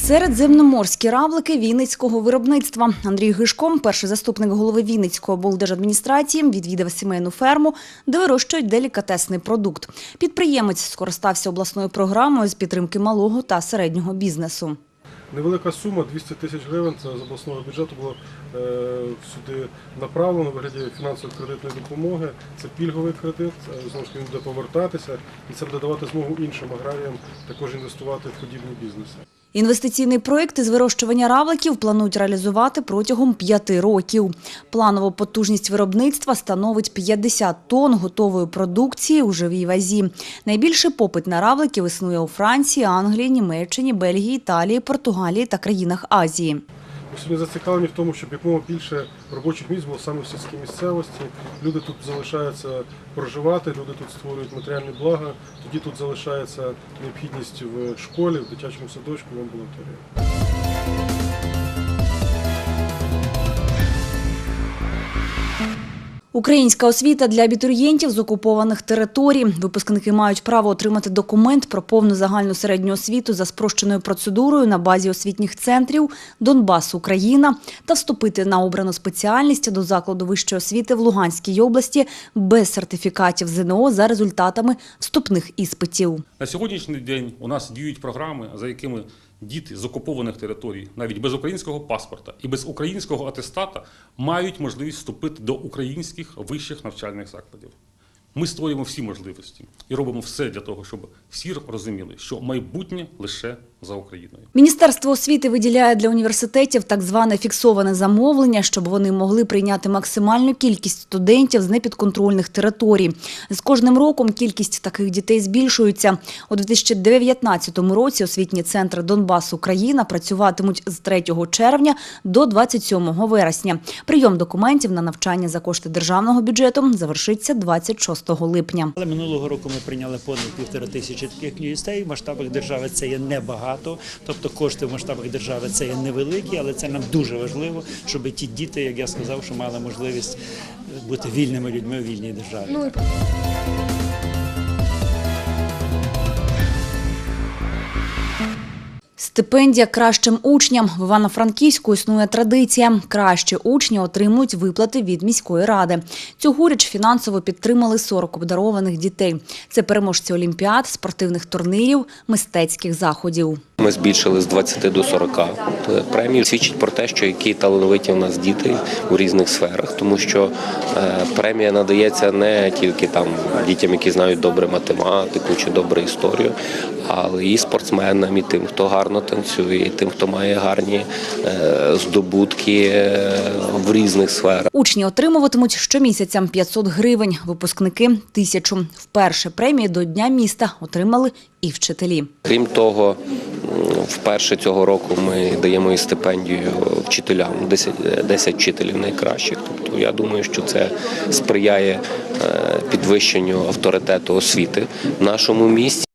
Середземноморські равлики вінницького виробництва. Андрій Гишко, перший заступник голови Вінницької облдержадміністрації, відвідав сімейну ферму, де вирощують делікатесний продукт. Підприємець скористався обласною програмою з підтримки малого та середнього бізнесу. Невелика сума, 200 тисяч гривень, це з обласного бюджету було сюди направлено в вигляді фінансово-кредитної допомоги. Це пільговий кредит, знову ж таки він буде повертатися і це буде давати змогу іншим аграріям також інвестувати в подібні бізнеси. Інвестиційний проєкт із вирощування равликів планують реалізувати протягом 5 років. Планова потужність виробництва становить 50 тонн готової продукції у живій вазі. Найбільший попит на равликів існує у Франції, Англії, Німеччині, Бельгії, Італії, Португалії та країнах Азії. Ми сьогодні зацікавлені в тому, щоб якомога більше робочих місць було саме в сільській місцевості. Люди тут залишаються проживати, люди тут створюють матеріальні блага, тоді тут залишається необхідність в школі, в дитячому садочку, в амбулаторії. Українська освіта для абітурієнтів з окупованих територій. Випускники мають право отримати документ про повну загальну середню освіту за спрощеною процедурою на базі освітніх центрів «Донбас, Україна» та вступити на обрану спеціальність до закладу вищої освіти в Луганській області без сертифікатів ЗНО за результатами вступних іспитів. На сьогоднішній день у нас діють програми, за якими діти з окупованих територій, навіть без українського паспорта і без українського атестата, мають можливість вступити до українських вищих навчальних закладів. Ми створюємо всі можливості і робимо все для того, щоб всі розуміли, що майбутнє лише за Україною. Міністерство освіти виділяє для університетів так зване фіксоване замовлення, щоб вони могли прийняти максимальну кількість студентів з непідконтрольних територій. З кожним роком кількість таких дітей збільшується. У 2019 році освітні центри «Донбас, Україна» працюватимуть з 3 червня до 27 вересня. Прийом документів на навчання за кошти державного бюджету завершиться 26 липня. Але минулого року ми прийняли понад 1500 таких дітей. В масштабах держави це є небагато. Тобто кошти в масштабах держави це є невеликі, але це нам дуже важливо, щоб ті діти, як я сказав, що мали можливість бути вільними людьми у вільній державі. Стипендія кращим учням. В Івано-Франківську існує традиція. Кращі учні отримують виплати від міської ради. Цьогоріч фінансово підтримали 40 обдарованих дітей. Це переможці олімпіад, спортивних турнірів, мистецьких заходів. Ми збільшили з 20 до 40 премій. Свідчить про те, що які талановиті у нас діти у різних сферах, тому що премія надається не тільки дітям, які знають добре математику чи добре історію, але і спортсменам, і тим, хто гарно танцює, і тим, хто має гарні здобутки в різних сферах. Учні отримуватимуть щомісяця 500 гривень, випускники – 1000. Вперше премії до Дня міста отримали і вчителі. Крім того, вперше цього року ми даємо і стипендію вчителям, 10 вчителів найкращих. Тобто я думаю, що це сприяє підвищенню авторитету освіти в нашому місті.